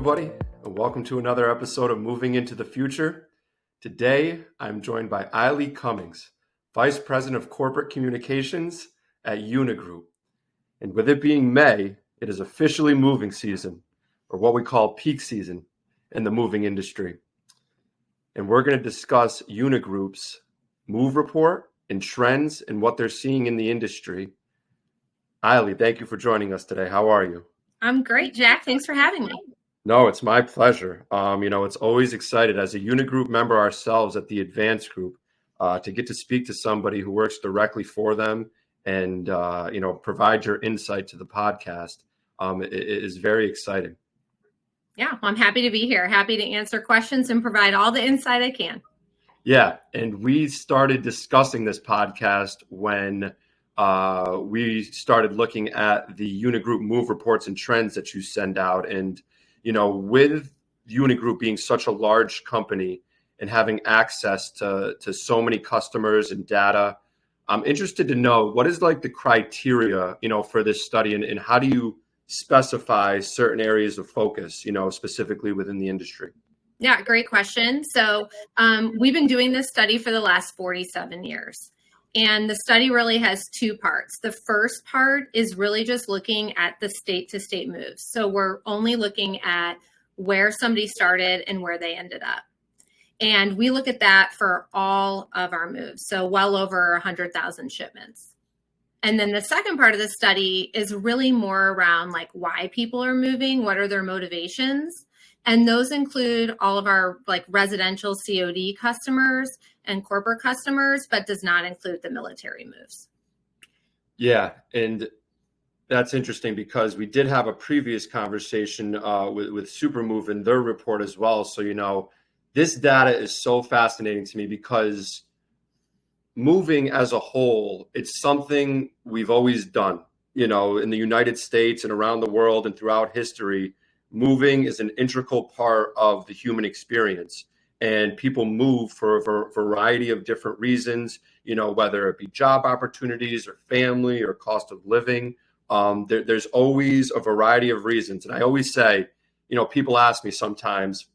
everybody, and welcome to another episode of Moving into the Future. Today, I'm joined by Eily Cummings, Vice President of Corporate Communications at UniGroup. And with it being May, it is officially moving season, or what we call peak season in the moving industry. And we're going to discuss UniGroup's move report and trends and what they're seeing in the industry. Eily, thank you for joining us today. How are you? I'm great, Jack. Thanks for having me. No, it's my pleasure. It's always excited as a UniGroup member ourselves at the Advanced Group to get to speak to somebody who works directly for them and, provide your insight to the podcast. It is very exciting. Yeah, I'm happy to be here. Happy to answer questions and provide all the insight I can. Yeah, and we started discussing this podcast when we started looking at the UniGroup move reports and trends that you send out. And with UniGroup being such a large company and having access to so many customers and data, I'm interested to know what is like the criteria, for this study and how do you specify certain areas of focus, specifically within the industry? Yeah, great question. So we've been doing this study for the last 47 years. And the study really has two parts. The first part is really just looking at the state to state moves. So we're only looking at where somebody started and where they ended up. And we look at that for all of our moves. So well over 100,000 shipments. And then the second part of the study is really more around like why people are moving, what are their motivations. And those include all of our like residential COD customers and corporate customers, but does not include the military moves. Yeah, and that's interesting because we did have a previous conversation with Supermove and their report as well. So, this data is so fascinating to me because moving as a whole, it's something we've always done, in the United States and around the world and throughout history. Moving is an integral part of the human experience. And people move for a variety of different reasons, whether it be job opportunities or family or cost of living. There's always a variety of reasons. And I always say, people ask me sometimes,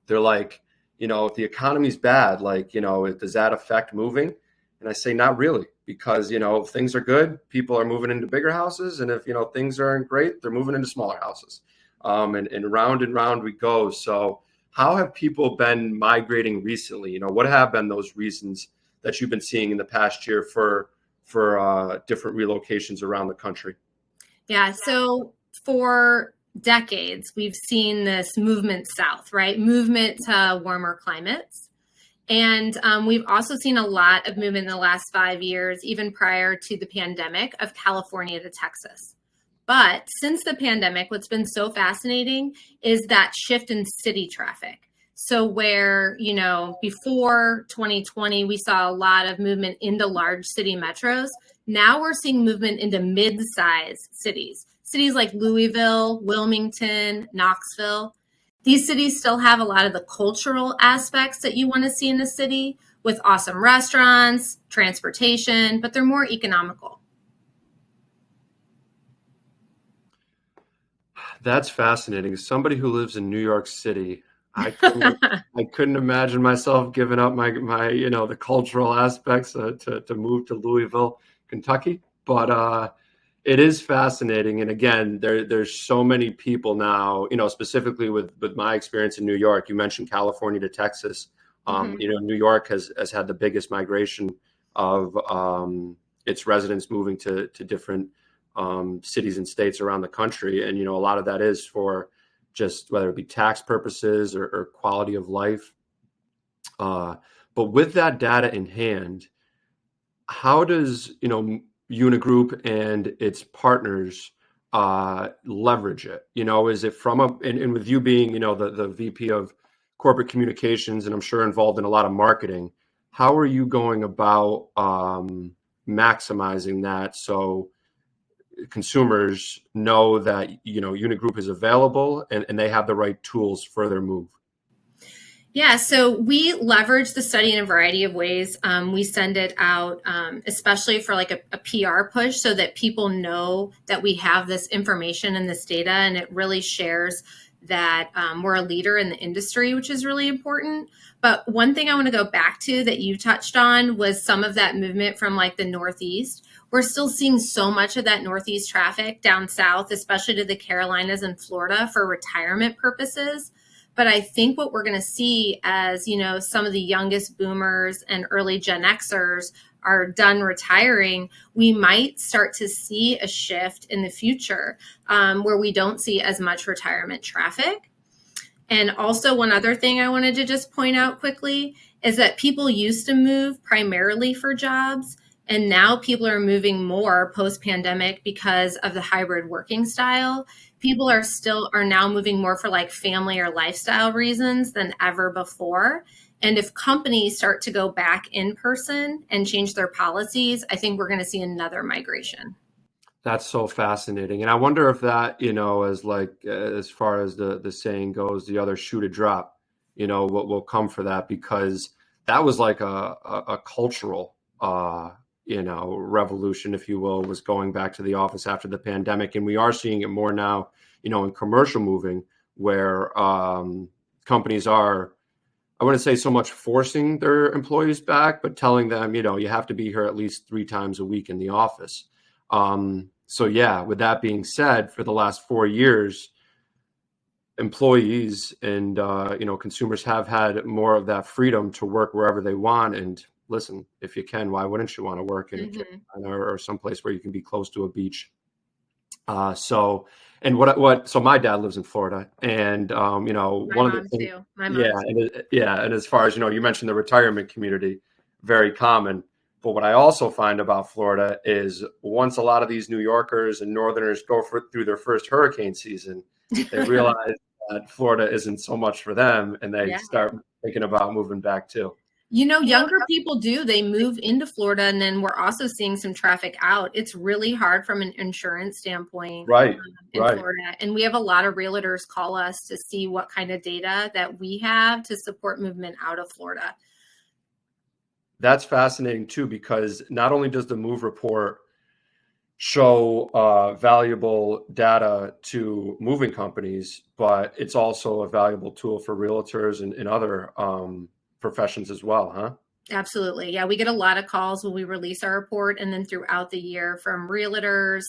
they're like, if the economy's bad, does that affect moving? And I say, not really, because, if things are good, people are moving into bigger houses. And if, things aren't great, they're moving into smaller houses. And round we go. So how have people been migrating recently? What have been those reasons that you've been seeing in the past year for different relocations around the country? Yeah, so for decades, we've seen this movement south, right? Movement to warmer climates. And we've also seen a lot of movement in the last 5 years, even prior to the pandemic, of California to Texas. But since the pandemic, what's been so fascinating is that shift in city traffic. So where, before 2020, we saw a lot of movement into large city metros. Now we're seeing movement into mid-sized cities. Cities like Louisville, Wilmington, Knoxville. These cities still have a lot of the cultural aspects that you want to see in the city with awesome restaurants, transportation, but they're more economical. That's fascinating. As somebody who lives in New York City, I couldn't imagine myself giving up my the cultural aspects to move to Louisville, Kentucky. But it is fascinating. And again, there's so many people now, specifically with my experience in New York. You mentioned California to Texas. New York has had the biggest migration of its residents moving to different cities and states around the country. And, a lot of that is for just whether it be tax purposes or quality of life. But with that data in hand, how does, UniGroup and its partners leverage it? Is it from and with you being, the VP of corporate communications, and I'm sure involved in a lot of marketing, how are you going about maximizing that so consumers know that UniGroup is available and they have the right tools for their move? Yeah, so we leverage the study in a variety of ways. We send it out, especially for like a PR push, so that people know that we have this information and this data, and it really shares that we're a leader in the industry, which is really important. But one thing I want to go back to that you touched on was some of that movement from like the Northeast. We're still seeing so much of that Northeast traffic down south, especially to the Carolinas and Florida for retirement purposes. But I think what we're going to see as, some of the youngest boomers and early Gen Xers are done retiring, we might start to see a shift in the future where we don't see as much retirement traffic. And also one other thing I wanted to just point out quickly is that people used to move primarily for jobs, and now people are moving more post-pandemic because of the hybrid working style. People are now moving more for like family or lifestyle reasons than ever before. And if companies start to go back in person and change their policies, I think we're going to see another migration. That's so fascinating. And I wonder if that, as like, as far as the saying goes, the other shoe to drop, what will come for that, because that was like a cultural, revolution, if you will, was going back to the office after the pandemic. And we are seeing it more now, in commercial moving, where companies are, I wouldn't say so much forcing their employees back, but telling them, you have to be here at least 3 times a week in the office. So yeah, with that being said, for the last 4 years, employees and consumers have had more of that freedom to work wherever they want. And listen, if you can, why wouldn't you want to work in a Carolina or someplace where you can be close to a beach? So my dad lives in Florida, and one of the things, and as far as you mentioned the retirement community, very common. But what I also find about Florida is once a lot of these New Yorkers and Northerners go through their first hurricane season, they realize that Florida isn't so much for them, and they start thinking about moving back too. Younger people they move into Florida, and then we're also seeing some traffic out. It's really hard from an insurance standpoint in Florida. And we have a lot of realtors call us to see what kind of data that we have to support movement out of Florida. That's fascinating too, because not only does the Move report show valuable data to moving companies, but it's also a valuable tool for realtors and other professions as well, huh? Absolutely. Yeah, we get a lot of calls when we release our report, and then throughout the year from realtors,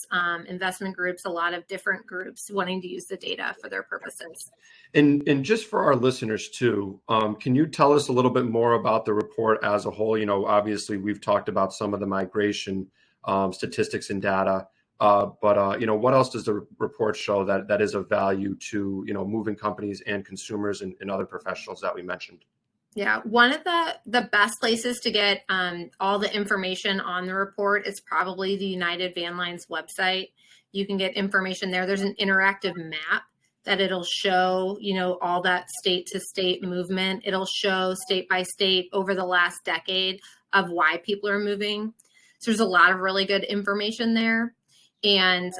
investment groups, a lot of different groups wanting to use the data for their purposes. And just for our listeners too, can you tell us a little bit more about the report as a whole? Obviously we've talked about some of the migration statistics and data, but what else does the report show that is of value to moving companies and consumers and other professionals that we mentioned? Yeah, one of the best places to get all the information on the report is probably the United Van Lines website. You can get information there. There's an interactive map that it'll show, all that state to state movement. It'll show state by state over the last decade of why people are moving. So there's a lot of really good information there. And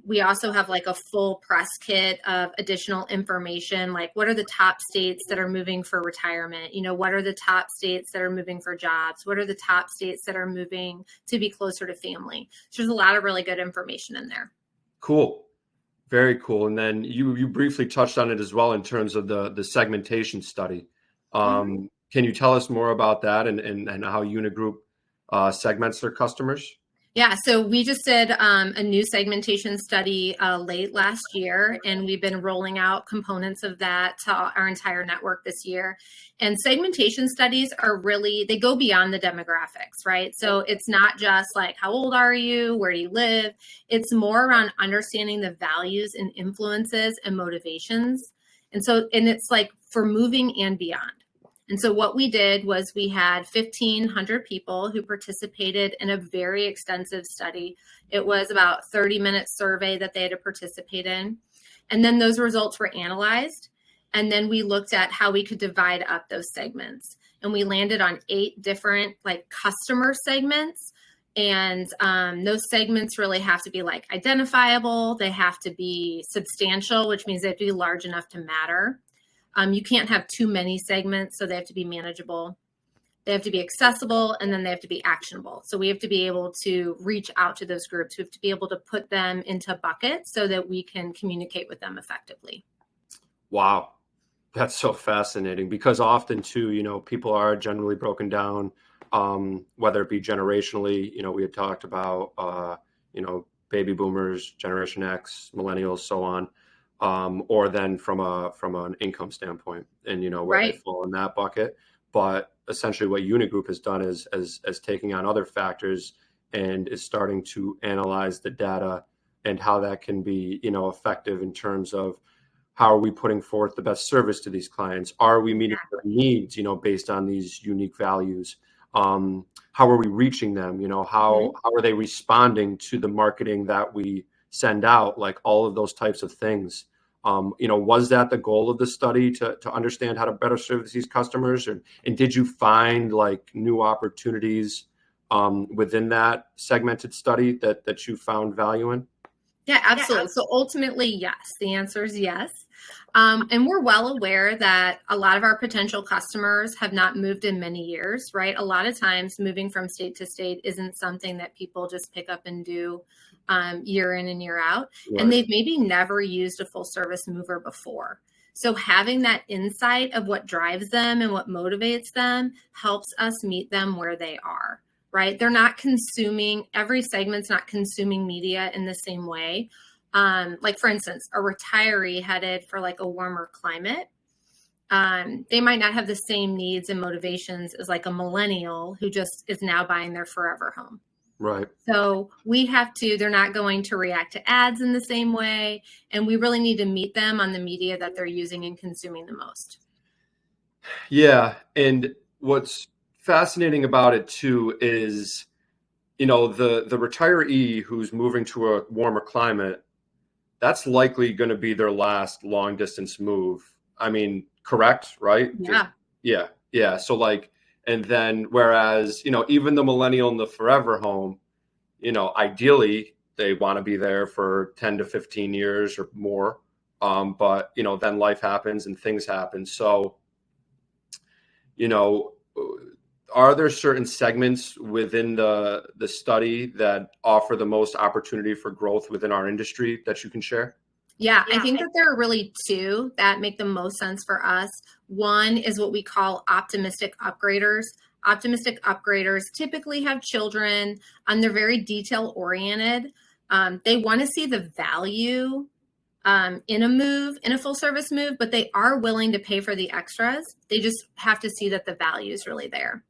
we also have like a full press kit of additional information, like what are the top states that are moving for retirement? What are the top states that are moving for jobs? What are the top states that are moving to be closer to family? So there's a lot of really good information in there. Cool. Very cool. And then you briefly touched on it as well in terms of the segmentation study. Can you tell us more about that and how UniGroup segments their customers? Yeah, so we just did a new segmentation study late last year, and we've been rolling out components of that to our entire network this year. And segmentation studies they go beyond the demographics, right? So it's not just like, how old are you? Where do you live? It's more around understanding the values and influences and motivations. And it's like for moving and beyond. And so what we did was we had 1,500 people who participated in a very extensive study. It was about 30-minute survey that they had to participate in. And then those results were analyzed. And then we looked at how we could divide up those segments. And we landed on 8 different customer segments. And those segments really have to be identifiable. They have to be substantial, which means they have to be large enough to matter. You can't have too many segments, so they have to be manageable. They have to be accessible, and then they have to be actionable. So we have to be able to reach out to those groups. We have to be able to put them into buckets so that we can communicate with them effectively. Wow. That's so fascinating because often too, people are generally broken down, whether it be generationally, we had talked about, baby boomers, Generation X, millennials, so on, or then from an income standpoint, and where they Right. fall in that bucket. But essentially, what UniGroup has done is as taking on other factors and is starting to analyze the data and how that can be, effective in terms of how are we putting forth the best service to these clients? Are we meeting their needs, based on these unique values? How are we reaching them? How are they responding to the marketing that we send out? Like all of those types of things. Was that the goal of the study to understand how to better service these customers? And did you find like new opportunities within that segmented study that you found value in? Yeah, absolutely. So ultimately, yes. The answer is yes. And we're well aware that a lot of our potential customers have not moved in many years, right? A lot of times moving from state to state isn't something that people just pick up and do year in and year out. Right. And they've maybe never used a full service mover before. So having that insight of what drives them and what motivates them helps us meet them where they are. Right? They're not consuming, every segment's not consuming media in the same way. Like for instance, a retiree headed for like a warmer climate, they might not have the same needs and motivations as like a millennial who just is now buying their forever home. Right. So they're not going to react to ads in the same way. And we really need to meet them on the media that they're using and consuming the most. Yeah. And what's fascinating about it too is, the retiree who's moving to a warmer climate, that's likely going to be their last long distance move. I mean, correct, right? Yeah. Yeah. So like, and then whereas, even the millennial in the forever home, ideally they want to be there for 10 to 15 years or more. But, then life happens and things happen. So, are there certain segments within the study that offer the most opportunity for growth within our industry that you can share? Yeah, I think that there are really two that make the most sense for us. One is what we call optimistic upgraders. Optimistic upgraders typically have children and they're very detail oriented. They want to see the value in a full service move, but they are willing to pay for the extras. They just have to see that the value is really there.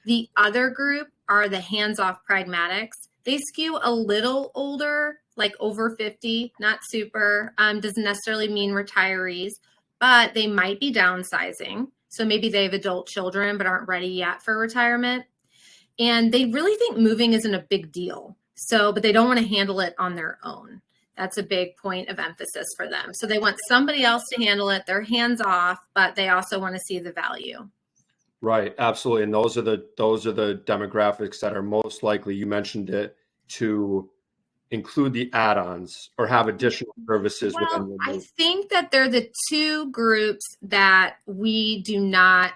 The other group are the hands-off pragmatics. They skew a little older, like over 50, not super, doesn't necessarily mean retirees, but they might be downsizing. So maybe they have adult children but aren't ready yet for retirement. And they really think moving isn't a big deal. But they don't want to handle it on their own. That's a big point of emphasis for them. So they want somebody else to handle it. They're hands off, but they also want to see the value. Right, absolutely. And those are the demographics that are most likely, you mentioned it, to include the add-ons or have additional services within the I think that they're the two groups that we do not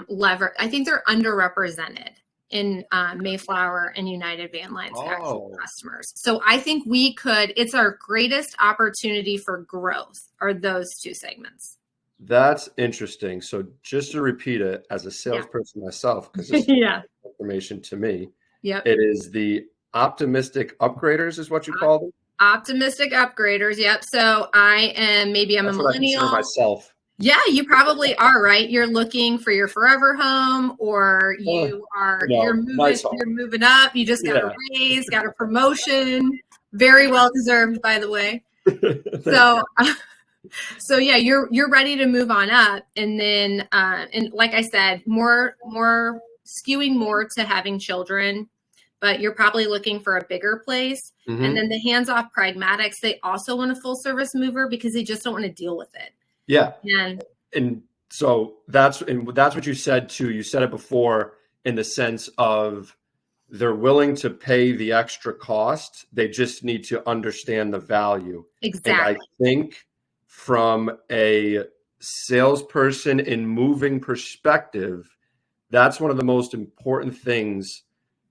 lever. I think they're underrepresented in Mayflower and United Van Line's actual customers. So I think it's our greatest opportunity for growth are those two segments. That's interesting. So just to repeat it as a salesperson myself, because this is information to me, Yep. It is the optimistic upgraders is what you call them? Optimistic upgraders. Yep. So I'm a millennial. What I myself. Yeah, you probably are, right? You're looking for your forever home, or you're moving up. You just got a raise, got a promotion, very well deserved, by the way. So yeah, you're ready to move on up, and then and like I said, more skewing more to having children, but you're probably looking for a bigger place. Mm-hmm. And then the hands-off pragmatics, they also want a full service mover because they just don't want to deal with it. Yeah. And so that's what you said too. You said it before in the sense of they're willing to pay the extra cost. They just need to understand the value. Exactly. And I think from a salesperson in moving perspective, that's one of the most important things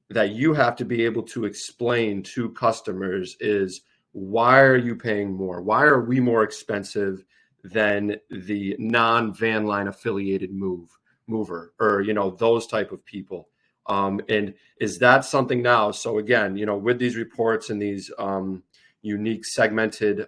that you have to be able to explain to customers is why are you paying more? Why are we more expensive than the non-van line affiliated mover, or, those type of people. And is that something now? So again, with these reports and these unique segmented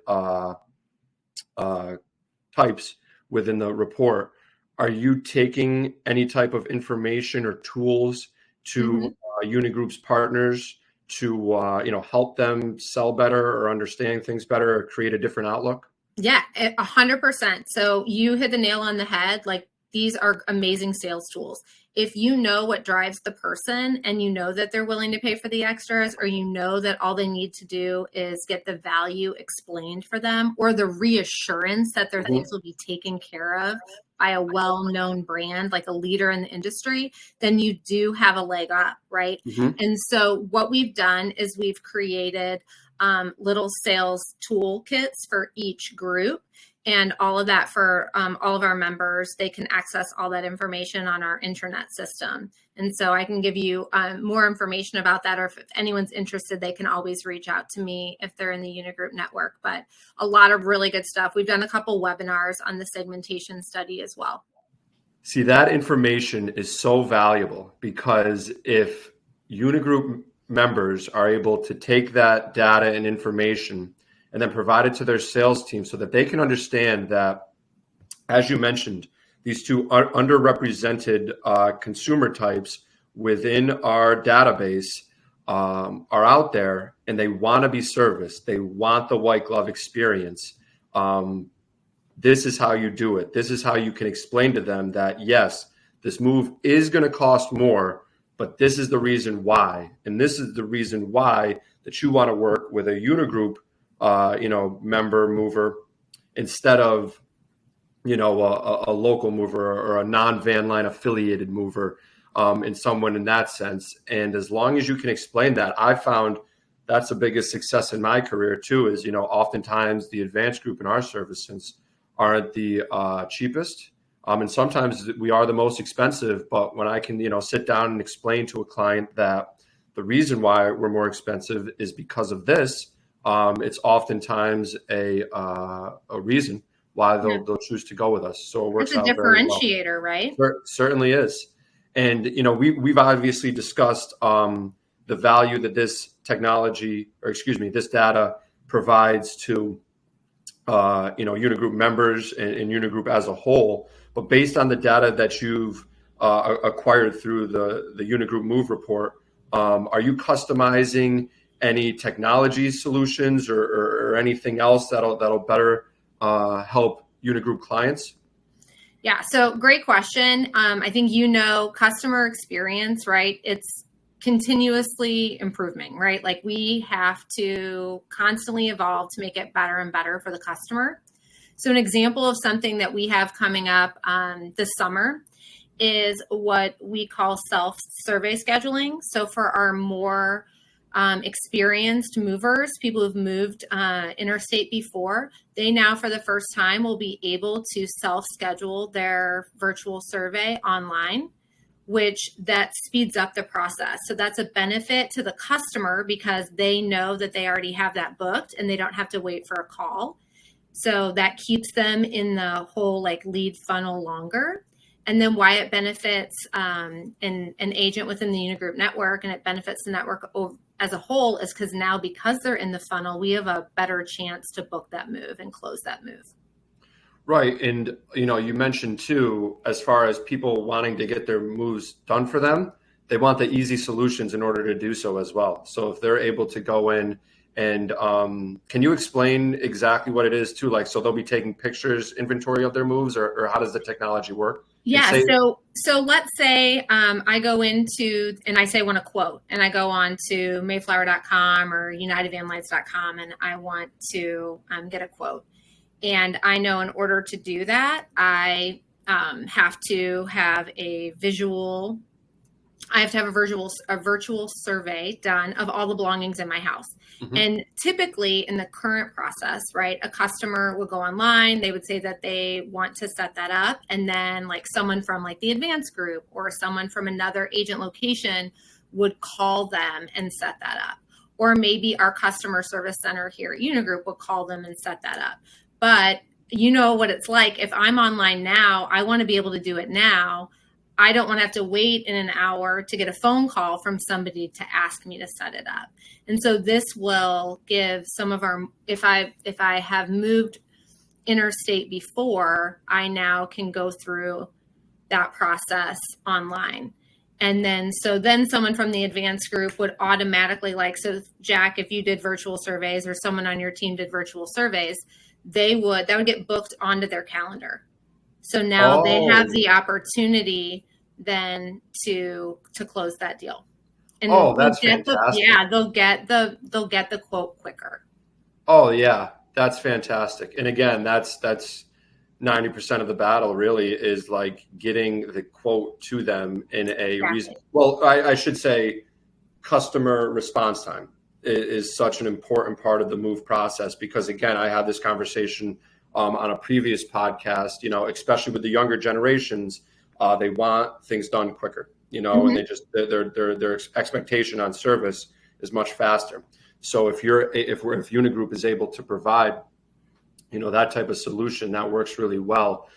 types within the report, are you taking any type of information or tools to UniGroup's partners to help them sell better or understand things better or create a different outlook? Yeah, 100%. So you hit the nail on the head. Like, these are amazing sales tools. If you know what drives the person and you know that they're willing to pay for the extras, or you know that all they need to do is get the value explained for them, or the reassurance that their things will be taken care of by a well-known brand, like a leader in the industry, then you do have a leg up, right? And so what we've done is we've created little sales toolkits for each group, and all of that for all of our members. They can access all that information on our intranet system. And so I can give you more information about that, or if anyone's interested, they can always reach out to me if they're in the UniGroup network. But a lot of really good stuff. We've done a couple webinars on the segmentation study as well. See, that information is so valuable, because if UniGroup members are able to take that data and information and then provide it to their sales team so that they can understand that, as you mentioned, these two underrepresented consumer types within our database are out there, and they want to be serviced. They want the white glove experience. This is how you do it. This is how you can explain to them that, yes, this move is going to cost more, but this is the reason why. And this is the reason why that you want to work with a UniGroup member mover instead of, a local mover or a non-van line affiliated mover, and someone in that sense. And as long as you can explain that, I found that's the biggest success in my career too, is, oftentimes the advanced group in our services aren't the cheapest. And sometimes we are the most expensive, but when I can, sit down and explain to a client that the reason why we're more expensive is because of this, it's oftentimes a reason why they'll choose to go with us. So it works out very well. It's a differentiator, right? Certainly is. And, we've obviously discussed the value that this technology, this data provides to UniGroup members and UniGroup as a whole. But based on the data that you've acquired through the UniGroup Move report, are you customizing any technology solutions or anything else that'll better help UniGroup clients? Yeah, so great question. I think customer experience, right? It's continuously improving, right? Like, we have to constantly evolve to make it better and better for the customer. So an example of something that we have coming up this summer is what we call self-survey scheduling. So for our more experienced movers, people who've moved interstate before, they now for the first time will be able to self-schedule their virtual survey online, which that speeds up the process. So that's a benefit to the customer because they know that they already have that booked and they don't have to wait for a call. So that keeps them in the whole lead funnel longer. And then why it benefits an agent within the UniGroup network, and it benefits the network as a whole, is because they're in the funnel, we have a better chance to book that move and close that move. Right. And, you mentioned too, as far as people wanting to get their moves done for them, they want the easy solutions in order to do so as well. So if they're able to go in and can you explain exactly what it is too? So they'll be taking pictures, inventory of their moves, or how does the technology work? Yeah. So let's say I go into and I say I want a quote, and I go on to Mayflower.com or UnitedVanLights.com and I want to get a quote. And I know in order to do that, I have to have a virtual survey done of all the belongings in my house. Mm-hmm. And typically in the current process, right, a customer would go online, they would say that they want to set that up. And then someone from the advanced group or someone from another agent location would call them and set that up. Or maybe our customer service center here at UniGroup will call them and set that up. But you know what it's like. If I'm online now, I want to be able to do it now. I don't want to have to wait in an hour to get a phone call from somebody to ask me to set it up. And so this will give some of our, if I have moved interstate before, I now can go through that process online. And then someone from the advanced group would automatically, like, so Jack, if you did virtual surveys or someone on your team did virtual surveys, that would get booked onto their calendar. So now they have the opportunity then to close that deal. And that's fantastic. they'll get the quote quicker. Oh yeah, that's fantastic. And again, that's 90% of the battle really is like getting the quote to them in a reason. Well, I should say customer response time is such an important part of the move process, because again, I had this conversation on a previous podcast, especially with the younger generations, they want things done quicker, and they just, their expectation on service is much faster. So if UniGroup is able to provide that type of solution, that works really well.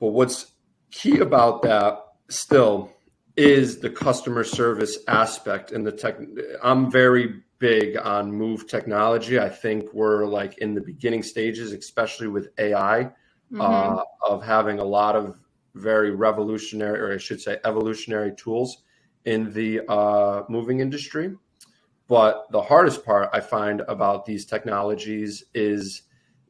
But what's key about that still is the customer service aspect and the tech. I'm very big on move technology. I think we're like in the beginning stages, especially with AI, of having a lot of very revolutionary, or I should say evolutionary tools in the moving industry. But the hardest part I find about these technologies is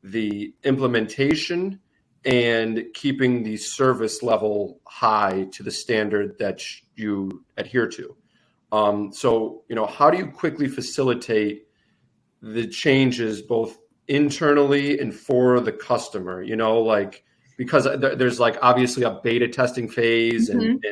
the implementation and keeping the service level high to the standard that you adhere to. So, how do you quickly facilitate the changes both internally and for the customer, because there's like obviously a beta testing phase and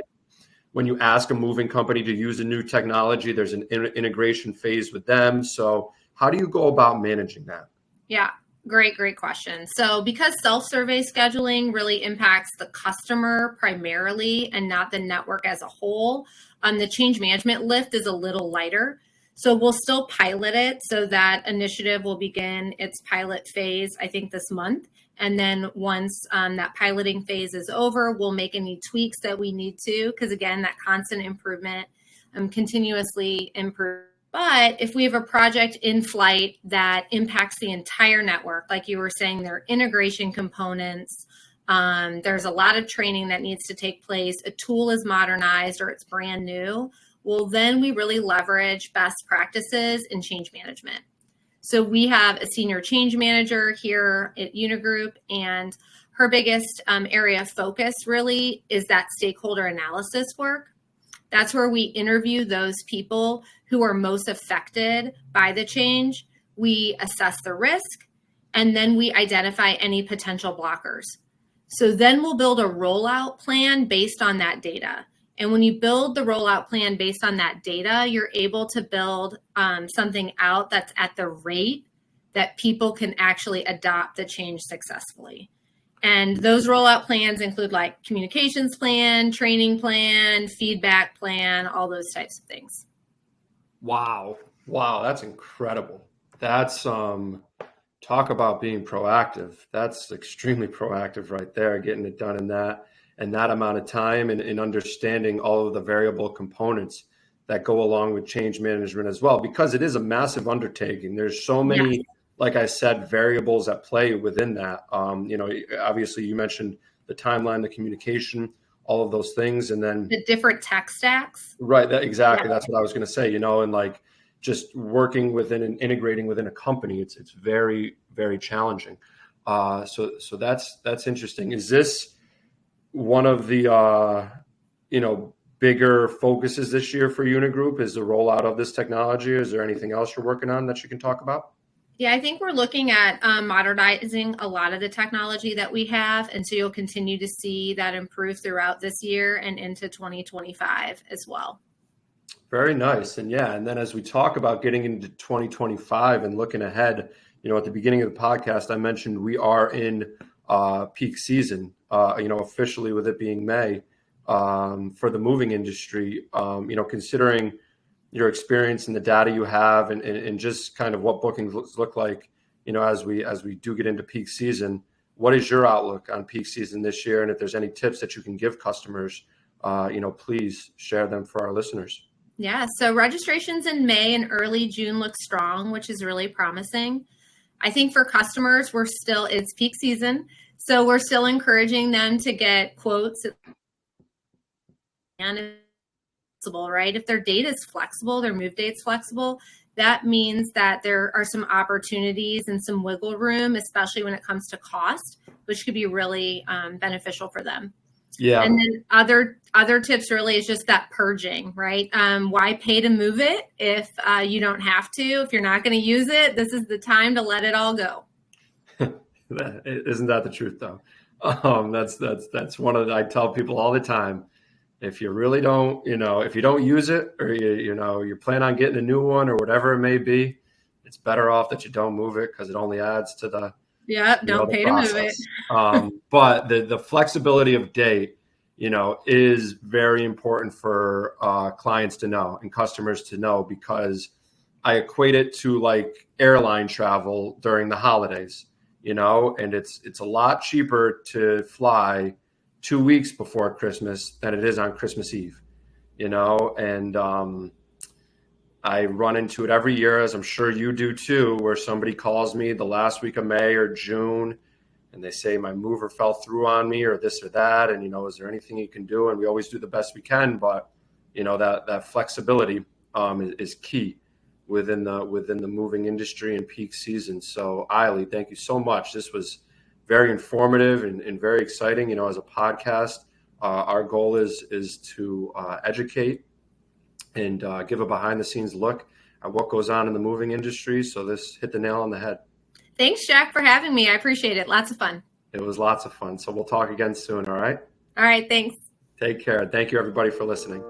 when you ask a moving company to use a new technology, there's an integration phase with them. So how do you go about managing that? Yeah. Great question. So because self-survey scheduling really impacts the customer primarily and not the network as a whole, the change management lift is a little lighter. So we'll still pilot it. So that initiative will begin its pilot phase, I think, this month. And then once that piloting phase is over, we'll make any tweaks that we need to, because again, that constant improvement, continuously improve. But if we have a project in flight that impacts the entire network, like you were saying, there are integration components, there's a lot of training that needs to take place, a tool is modernized or it's brand new, well, then we really leverage best practices in change management. So we have a senior change manager here at UniGroup, and her biggest area of focus really is that stakeholder analysis work. That's where we interview those people who are most affected by the change. We assess the risk, and then we identify any potential blockers. So then we'll build a rollout plan based on that data. And when you build the rollout plan based on that data, you're able to build something out that's at the rate that people can actually adopt the change successfully. And those rollout plans include like communications plan, training plan, feedback plan, all those types of things. Wow. That's incredible. That's talk about being proactive. That's extremely proactive right there, getting it done in that amount of time and understanding all of the variable components that go along with change management as well, because it is a massive undertaking. There's so many, like I said, variables at play within that. Obviously you mentioned the timeline, the communication, all of those things, and then the different tech stacks. Right. Exactly. Yeah. That's what I was going to say, and like just working within and integrating within a company, it's very, very challenging. So that's interesting. Is this one of the, bigger focuses this year for UniGroup, is the rollout of this technology? Is there anything else you're working on that you can talk about? Yeah, I think we're looking at modernizing a lot of the technology that we have. And so you'll continue to see that improve throughout this year and into 2025 as well. Very nice. And then as we talk about getting into 2025 and looking ahead, at the beginning of the podcast, I mentioned we are in peak season, officially with it being May for the moving industry, considering your experience and the data you have and just kind of what bookings look like, as we do get into peak season. what is your outlook on peak season this year? And if there's any tips that you can give customers, please share them for our listeners. Yeah, so registrations in May and early June look strong, which is really promising. I think for customers, it's peak season, so we're still encouraging them to get quotes. And right? If their date is flexible, their move date's flexible, that means that there are some opportunities and some wiggle room, especially when it comes to cost, which could be really beneficial for them. Yeah. And then other tips really is just that purging, right? Why pay to move it if you don't have to? If you're not going to use it, this is the time to let it all go. Isn't that the truth, though? That's one of I tell people all the time. If you really don't, if you don't use it, or you plan on getting a new one or whatever it may be, it's better off that you don't move it, because it only adds to the don't pay to move it. But the flexibility of date, is very important for clients to know and customers to know, because I equate it to like airline travel during the holidays, and it's a lot cheaper to fly 2 weeks before Christmas than it is on Christmas Eve, and I run into it every year, as I'm sure you do too, where somebody calls me the last week of May or June and they say my mover fell through on me or this or that. And, is there anything you can do? And we always do the best we can, but that flexibility is key within the moving industry and peak season. So Eily, thank you so much. This was very informative and very exciting. As a podcast, our goal is to educate and give a behind-the-scenes look at what goes on in the moving industry. So this hit the nail on the head. Thanks, Jack, for having me. I appreciate it. Lots of fun. It was lots of fun. So we'll talk again soon, all right? All right, thanks. Take care. Thank you, everybody, for listening.